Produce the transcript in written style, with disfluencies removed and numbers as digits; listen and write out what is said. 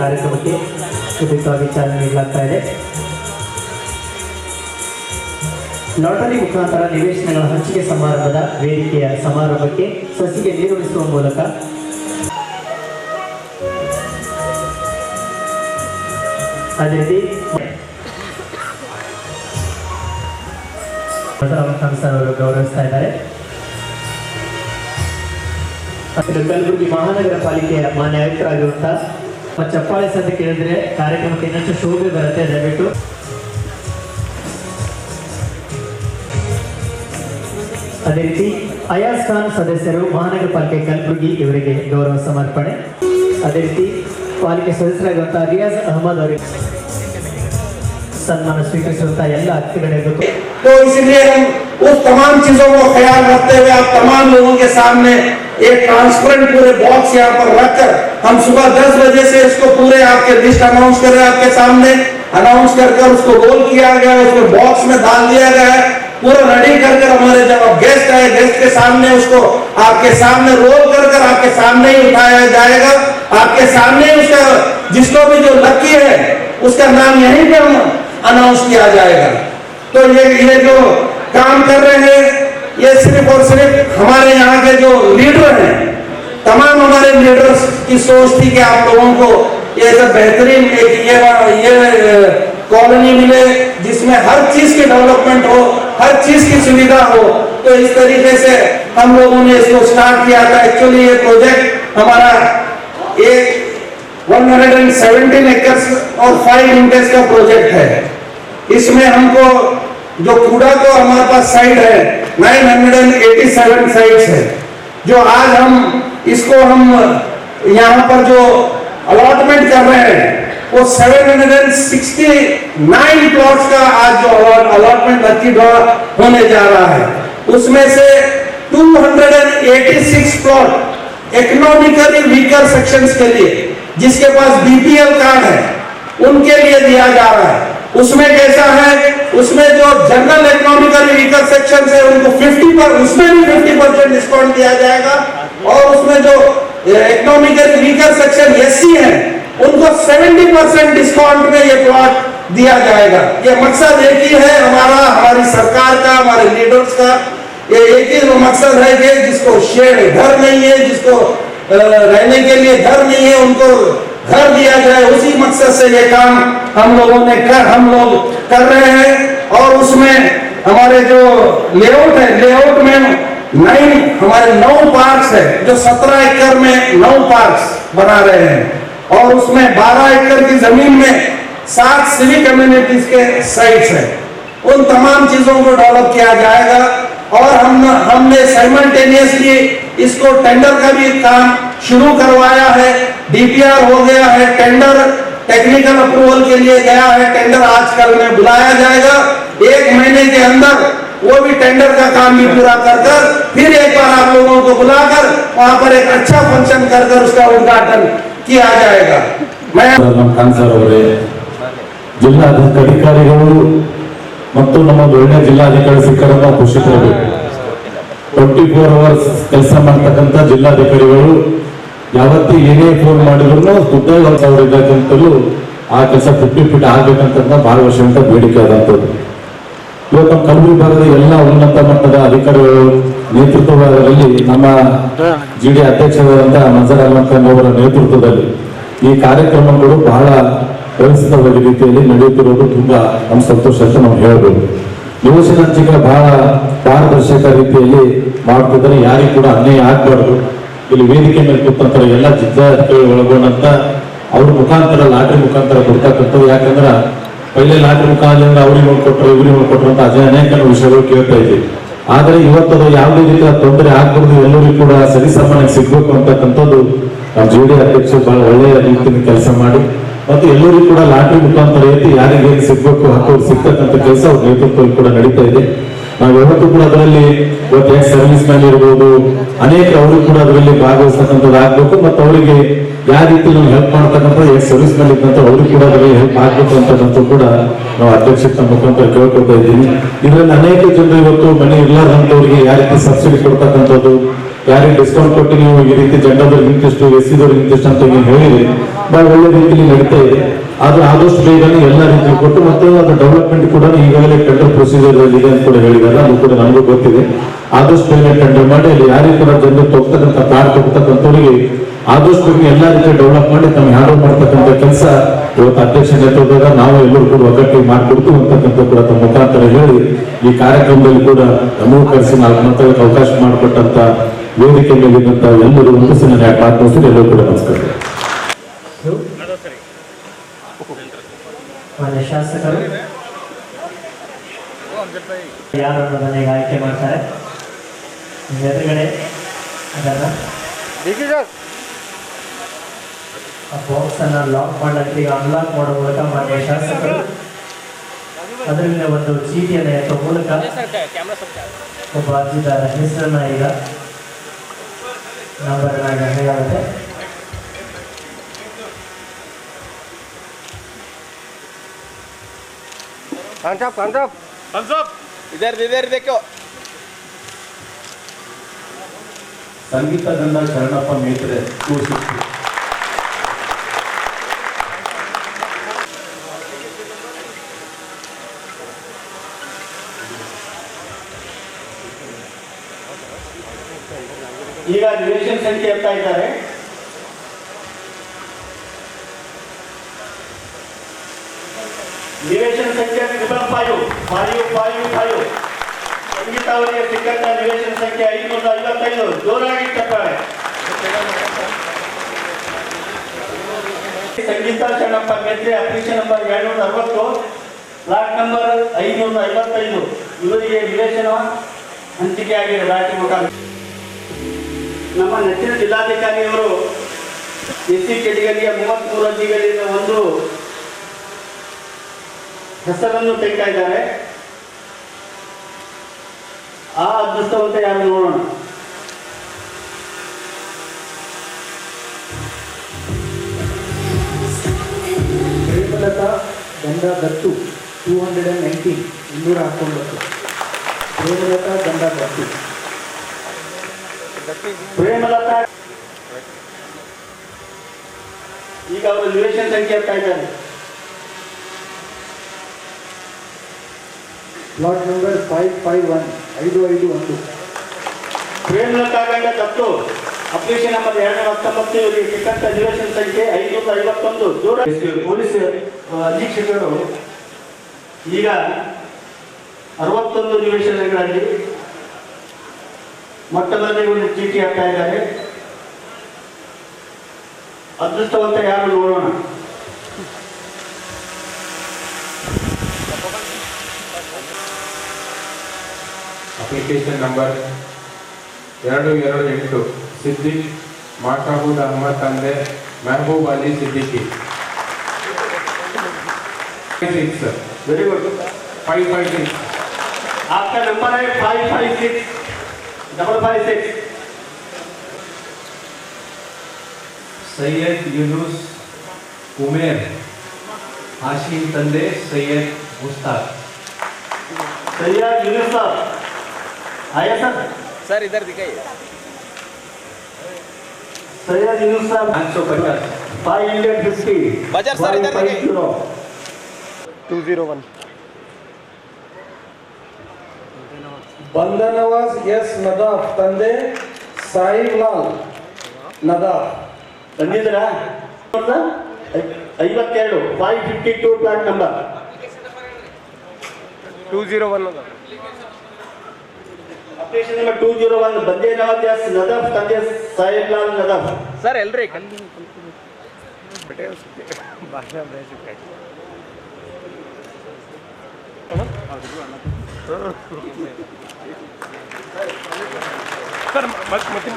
ಕಾರ್ಯಕ್ರಮಕ್ಕೆ ಸುದೀರ್ಘವಾಗಿ ಚಾಲನೆ ನೀಡಲಾಗ್ತಾ ಇದೆ. ಲಾಟರಿ ಮುಖಾಂತರ ನಿವೇಶನಗಳ ಹಂಚಿಕೆ ಸಮಾರಂಭದ ವೇದಿಕೆಯ ಸಮಾರಂಭಕ್ಕೆ ಸಸಿಗೆ ನೀರುಣಿಸುವ ಮೂಲಕ ಅದೇ ರೀತಿ ಅವರು ಗೌರವಿಸ್ತಾ ಇದ್ದಾರೆ. ಕಲಬುರಗಿ ಮಹಾನಗರ ಪಾಲಿಕೆಯ ಮಾನ್ಯ ಆಯುಕ್ತರಾಗಿರುವಂತಹ ಚಪ್ಪಾಳೆ ಸಂತೆ ಕೇಳಿದ್ರೆ ಕಾರ್ಯಕ್ರಮಕ್ಕೆ ಇನ್ನಷ್ಟು ಶೋಭೆ ಬರುತ್ತೆ. ದಯವಿಟ್ಟು ಅದೇ ರೀತಿ ಅಯಾಜ್ ಖಾನ್ ಸದಸ್ಯರು ಮಹಾನಗರ ಪಾಲಿಕೆ ಕಲಬುರಗಿ ಇವರಿಗೆ ಗೌರವ ಸಮರ್ಪಣೆ. ಅದೇ ರೀತಿ ಪಾಲಿಕೆ ಸದಸ್ಯರಾಗಿರುವಂತಹ ರಿಯಾಜ್ ಅಹಮದ್ ಅವರಿಗೆ सम्मान स्वीकृत तो इसलिए हम उस तमाम चीजों को ख्याल रखते हुए आप तमाम लोगों के सामने एक ट्रांसपेरेंट पूरे बॉक्स यहाँ पर रखकर हम सुबह 10 बजे से इसको पूरे आपके लिस्ट अनाउंस कर रहे हैं, आपके सामने अनाउंस कर उसको रोल किया गया है, उसको बॉक्स में डाल दिया गया है, पूरा रेडी कर हमारे जब गेस्ट आए गेस्ट के सामने उसको आपके सामने रोल कर आपके सामने ही उठाया जाएगा, आपके सामने उसका जिसको भी जो लकी है उसका नाम यहीं पे हम अनाउंस किया जाएगा। तो ये जो काम कर रहे हैं ये सिर्फ और सिर्फ हमारे यहाँ के जो लीडर हैं, तमाम हमारे लीडर्स की सोच थी कि आप लोगों को ये सब बेहतरीन ये कॉलोनी मिले जिसमें हर चीज की डेवलपमेंट हो, हर चीज की सुविधा हो। तो इस तरीके से हम लोगों ने इसको स्टार्ट किया था। एक्चुअली ये प्रोजेक्ट हमारा एक 117 एकर्स और 5 इंटेस का प्रोजेक्ट है। इसमें हमको जो कूड़ा को हमारे पास साइट है 987 साइट्स है, जो आज हम इसको हम यहाँ पर जो अलॉटमेंट कर रहे हैं वो 769 प्लॉट्स का आज जो अलॉटमेंट लकी ड्रॉ होने जा रहा है। उसमें से 286 प्लॉट इकोनॉमिकली वीकर सेक्शंस के लिए जिसके पास बीपीएल कार्ड है उनके लिए दिया जा रहा है। उसमें कैसा है, उसमें जो जनरल इकोनॉमिकली वीकर सेक्शन है उनको 50% डिस्काउंट दिया जाएगा और उसमें जो इकोनॉमिकली वीकर सेक्शन एससी है उनको 70% डिस्काउंट में ये प्लॉट दिया जाएगा। ये मकसद एक ही है हमारा, हमारी सरकार का, हमारे लीडर्स का ये एक ही मकसद है कि जिसको शेड घर नहीं है, जिसको रहने के लिए घर नहीं है, उनको घर दिया जाए। उसी मकसद से ये काम हम लोग कर रहे हैं। और उसमें हमारे जो लेआउट है, लेआउट में 9 पार्क्स है, जो 17 एकड़ में 9 पार्क्स बना रहे हैं और उसमें 12 एकड़ की जमीन में 7 सिविक कम्युनिटीज के साइट्स है। उन तमाम चीजों को डेवलप किया जाएगा और हमने साइमल्टेनियसली इसको टेंडर का भी काम शुरू करवाया है। डीपीआर हो गया है, टेंडर टेक्निकल अप्रूवल के लिए गया है, टेंडर आजकल में बुलाया जाएगा। 1 महीने के अंदर वो भी टेंडर का काम भी पूरा कर फिर एक बार आप लोगों को बुलाकर वहां पर एक अच्छा फंक्शन कर उसका उद्घाटन किया जाएगा। मैं ಜಿಲ್ಲಾಧಿಕಾರಿಗಳು ಮತ್ತು ನಮ್ಮ ಒಳ್ಳೆ ಜಿಲ್ಲಾಧಿಕಾರಿ ಸಿಕ್ಕರೆ ನಾವು ಖುಷಿಪಡಬೇಕು. 24 ಅವರ್ಸ್ ಕೆಲಸ ಮಾಡ್ತಕ್ಕಂಥ ಜಿಲ್ಲಾಧಿಕಾರಿಗಳು ಯಾವತ್ತೂ ಏನೇ ಫೋನ್ ಮಾಡಿದ್ರು ಖುದ್ದಾಗಿ ಅವ್ರ ಇದ್ದಕ್ಕಂತಲೂ ಆ ಕೆಲಸ 50 ಆಗ್ಬೇಕಂತ ಬಹಳ ವರ್ಷದಿಂದ ಬೇಡಿಕೆ ಆದಂಥದ್ದು. ಇವತ್ತು ನಮ್ಮ ಕಲಬುರಗಿ ಭಾಗದ ಎಲ್ಲ ಉನ್ನತ ಮಟ್ಟದ ಅಧಿಕಾರಿಗಳು ನೇತೃತ್ವದಲ್ಲಿ ನಮ್ಮ ಜಿಡಿ ಅಧ್ಯಕ್ಷರಾದಂತಹ ನಜರ್ ಅಹಮದ್ ಖಾನ್ ಅವರ ನೇತೃತ್ವದಲ್ಲಿ ಈ ಕಾರ್ಯಕ್ರಮಗಳು ಬಹಳ ವ್ಯವಸ್ಥಿತವಾದ ರೀತಿಯಲ್ಲಿ ನಡೆಯುತ್ತಿರುವುದು ತುಂಬಾ ನಮ್ಮ ಸಂತೋಷ ಅಂತ ನಾವು ಹೇಳಬಹುದು. ನಿವೇಶನ ಹಂಚಿಕೆ ಬಹಳ ಪಾರದರ್ಶಕ ರೀತಿಯಲ್ಲಿ ಮಾಡ್ತಿದ್ದಾರೆ, ಯಾರಿಗೂ ಕೂಡ ಅನ್ಯಾಯ ಆಗ್ಬಾರ್ದು. ಇಲ್ಲಿ ವೇದಿಕೆ ಮೇಲೆ ಕೂತಂತರ ಎಲ್ಲ ಜಿಲ್ಲಾಧಿಕಾರಿಗಳು ಒಳಗೊಂಡಂತ ಅವ್ರ ಮುಖಾಂತರ ಲಾಟ್ರಿ ಮುಖಾಂತರ ಕೊಡ್ತಕ್ಕಂಥದ್ದು. ಯಾಕಂದ್ರೆ ಪहिले ಲಾಟ್ರಿ ಮುಖಾಂತರ ಅವ್ರಿಗೆ ನೋಡ್ಕೊಟ್ರು ಇವ್ರಿಗೆ ನೋಡ್ಕೊಟ್ರು ಅಂತ ಅನೇಕ ವಿಷಯಗಳು ಕೇಳ್ತಾ ಇದ್ದೀವಿ. ಆದ್ರೆ ಇವತ್ತದು ಯಾವುದೇ ರೀತಿಯ ತೊಂದರೆ ಆಗ್ಬಾರ್ದು, ಎಲ್ಲರಿಗೂ ಕೂಡ ಸರಿಸಮಾನ ಸಿಗ್ಬೇಕು ಅಂತಕ್ಕಂಥದ್ದು ನಮ್ಮ ಜಿಡಿ ಅಧ್ಯಕ್ಷರು ಬಹಳ ಒಳ್ಳೆಯ ರೀತಿಯಲ್ಲಿ ಕೆಲಸ ಮಾಡಿ ಮತ್ತು ಎಲ್ಲರಿಗೂ ಕೂಡ ಲಾಟ್ರಿ ಮುಖಾಂತರ ಐತಿ ಯಾರಿಗೆ ಸಿಗ್ಬೇಕು ಹಾಕೋರು ಸಿಗ್ತಕ್ಕಂಥ ಕೆಲಸ ಅವ್ರ ನೇತೃತ್ವದಲ್ಲಿ ಕೂಡ ನಡೀತಾ ಇದೆ. ನಾವು ಯಾವತ್ತೂ ಕೂಡ ಅದರಲ್ಲಿ ಇವತ್ತು ಸರ್ವಿಸ್ ಮ್ಯಾನ್ ಇರ್ಬೋದು, ಅನೇಕ ಅವ್ರಿಗೆ ಕೂಡ ಅದರಲ್ಲಿ ಭಾಗವಹಿಸ್ತಕ್ಕಂಥದ್ದು ಆಗ್ಬೇಕು ಮತ್ತು ಅವರಿಗೆ ಯಾವ ರೀತಿ ನಾವು ಹೆಲ್ಪ್ ಮಾಡ್ತಕ್ಕಂಥ ಸರ್ವಿಸ್ ಮ್ಯಾನ್ ಇದ್ದಂತ ಅವ್ರಿಗೆ ಕೂಡ ಅದರಲ್ಲಿ ಹೆಲ್ಪ್ ಆಗ್ಬೇಕು ಅಂತಕ್ಕಂಥ ಕೂಡ ನಾವು ಅಧ್ಯಕ್ಷತೆ ಮುಖಾಂತರ ಕೇಳ್ಕೊಳ್ತಾ ಇದ್ದೀವಿ. ಇದರಲ್ಲಿ ಅನೇಕ ಜನರು ಇವತ್ತು ಮನೆ ಇರ್ಲಾರ್ದಂಥವ್ರಿಗೆ ಯಾವ ರೀತಿ ಸಬ್ಸಿಡಿ ಕೊಡ್ತಕ್ಕಂಥದ್ದು, ಯಾರಿಗೆ ಡಿಸ್ಕೌಂಟ್ ಕೊಟ್ಟು ನೀವು ಈ ರೀತಿ ಜನರದವ್ರಿಗೆ ಇಂತಿಷ್ಟು ಎಸ್ಸಿದವ್ರಿಗೆ ಇಂತಿಷ್ಟು ಅಂತ ಹೇಳಿದ್ರಿ ಬಹಳ ಒಳ್ಳೆ ರೀತಿಯಲ್ಲಿ ನಡೀತಾ ಇದೆ. ಆದ್ರೆ ಆದಷ್ಟು ಬೇಗನೆ ಎಲ್ಲ ರೀತಿ ಕೊಟ್ಟು ಮತ್ತು ಅದು ಡೆವಲಪ್ಮೆಂಟ್ ಕೂಡ ಈಗಾಗಲೇ ಟೆಂಡರ್ ಪ್ರೊಸೀಜರ್ ಇದೆ ಅಂತ ಕೂಡ ಹೇಳಿದ್ದಾರೆ. ಅದು ಕೂಡ ನಮಗೂ ಗೊತ್ತಿದೆ. ಆದಷ್ಟು ಬೇಗ ಟೆಂಡರ್ ಮಾಡಿ ಅಲ್ಲಿ ಯಾರಿಗೆ ಕೂಡ ಜನರಿಗೆ ಹೋಗ್ತಕ್ಕಂಥ ಪ್ಲಾಟ್ ಹೋಗ್ತಕ್ಕಂಥವ್ರಿಗೆ ಆದಷ್ಟು ಬೇಗ ಎಲ್ಲ ರೀತಿ ಡೆವಲಪ್ ಮಾಡಿ ತಮಗೆ ಹ್ಯಾಂಡಲ್ ಮಾಡ್ತಕ್ಕಂಥ ಕೆಲಸ ಇವತ್ತು ಅಧ್ಯಕ್ಷ ನೇತೃತ್ವದಾಗ ನಾವು ಎಲ್ಲರೂ ಕೂಡ ಒಗ್ಗಟ್ಟಿಗೆ ಮಾಡಿಕೊಡ್ತು ಅಂತಕ್ಕಂಥ ಕೂಡ ತಮ್ಮ ಮುಖಾಂತರ ಹೇಳಿ ಈ ಕಾರ್ಯಕ್ರಮದಲ್ಲಿ ಕೂಡ ನಮಗೂ ಕರೆಸಿ ನಾಲ್ಕು ಮಾತಾಡಕ್ಕೆ ಅವಕಾಶ ಮಾಡಿಕೊಟ್ಟಂತ ವೇದಿಕೆ ಮೇಲಿದ್ದಂತ ಎಲ್ಲರೂ ಒಂದು ನಾನು ಯಾಕೆ ಮಾತನಾಡ್ತೀನಿ. ಎಲ್ಲರೂ ಕೂಡ ನಮಸ್ಕಾರ. ಮಾನ್ಯ ಶಾಸಕರು ಯಾರನ್ನು ಮನೆಗೆ ಆಯ್ಕೆ ಮಾಡ್ತಾರೆ ಎದುರುಗಡೆ ಅದನ್ನು ಆ ಬಾಕ್ಸ್ ಅನ್ನ ಲಾಕ್ ಮಾಡಕ್ಕೆ ಈಗ ಅನ್ಲಾಕ್ ಮಾಡೋ ಮೂಲಕ ಮಾನ್ಯ ಶಾಸಕರು ಅದರಿಂದ ಒಂದು ಚೀಟಿಯನ್ನು ಎತ್ತುವ ಮೂಲಕ ಒಬ್ಬ ಅರ್ಜಿದಾರ ಹೆಸರನ್ನ ಈಗ ನಂಬರ್ ಹೇಳಾಗುತ್ತೆ. इधर देखो. ಸಂಗೀತ ಗಂಧ ಶರಣಪ್ಪ ಮೇತ್ರೆ 260. ಈಗ ನಿವೇಶನ ಸಂಖ್ಯೆ ಎತ್ತಾ ಇದ್ದಾರೆ. ನಿವೇಶನ ಸಂಖ್ಯೆ 555 ಸಂಗೀತ ಅವರಿಗೆ ಸಿಕ್ಕಂತ ನಿವೇಶನ ಸಂಖ್ಯೆ 555. ಜೋರಾಗಿ ತಪ್ಪಾಳೆ. Sangeeta Sharanappa Metre application number 260 plot number 555 ಇವರಿಗೆ ನಿವೇಶನ ಹಂಚಿಕೆ ಆಗಿದೆ ರಾಜ್ಯ ಮುಖಾಂತರ. ನಮ್ಮ ನೆಚ್ಚಿನ ಜಿಲ್ಲಾಧಿಕಾರಿಯವರು ಎಸ್ಸಿ ಕೆಟಗರಿಯ 33 ಅರ್ಜಿಗಳಿಂದ ಒಂದು ಹೆಸರನ್ನು ತೆಗಿತಾ ಇದ್ದಾರೆ. ಆ ಅದೃಷ್ಟವಂತ ಯಾರು ನೋಡೋಣ. ಪ್ರೇಮಲತಾ ಗಂಡಾ ದತ್ತು 219 219. ಪ್ರೇಮಲತಾ ಗಂಡಾ ದತ್ತು. ಪ್ರೇಮಲತಾ ಈಗ ಅವರು ನಿವೇಶನ ಸಂಖ್ಯೆ ಆಗ್ತಾ ಇದ್ದಾರೆ. Plot number 551. ಪ್ರೇಮಲತಾ ಗಂಡ ದತ್ತು ಅಪ್ಲಿಕೇಶನ್ ನಂಬರ್ 219 ಇವರಿಗೆ ಸಿಕ್ಕಂತ ನಿವೇಶನ ಸಂಖ್ಯೆ 551. ಪೊಲೀಸ್ ಅಧೀಕ್ಷಕರು ಈಗ 61 ನಿವೇಶನಗಳಲ್ಲಿ ಮೊಟ್ಟ ಮೊದಲಿಗೆ ಒಂದು ಚೀಟಿ ಹಾಕ್ತಾ ಇದ್ದಾರೆ. ಅದೃಷ್ಟವಂತ ಯಾರು ನೋಡೋಣ. ಅಪ್ಲಿಕೇಶನ್ ನಂಬರ್ 228 ಸಿದ್ದಿಕ್ ಮಾಷಾಬುದ್ ಅಹಮದ್ ತಂದೆ ಮೆಹಬೂಬ್ ಅಲಿ ಸಿದ್ದಿಕಿ. Very good. 556. आपका नंबर है 556. सैयद यूनुस उमेर हाशिम तंदे सैयद मुश्ताक. सैयद यूनुस साहब आया सर इधर दिखाइए. सैयद यूनुस साहब 550. 550. बाजार सर इधर दिखाइए. 201. बंदनवाज एस नदाफ ತಂದೆ ಸಾಹಿಬ್ ಲಾಲ್ ನದಾಫ್. ಬಂದಿದ್ದೀರಾ? 52 552 plot number 201. Application number 201. Bandenawaz S Nadaf ತಂದೆ ಸಾಹಿಬ್ ಲಾಲ್ ನದಾಫ್. ಸರ್ ಎಲ್ರಿ ಸರ್ ಮತ್ತೆ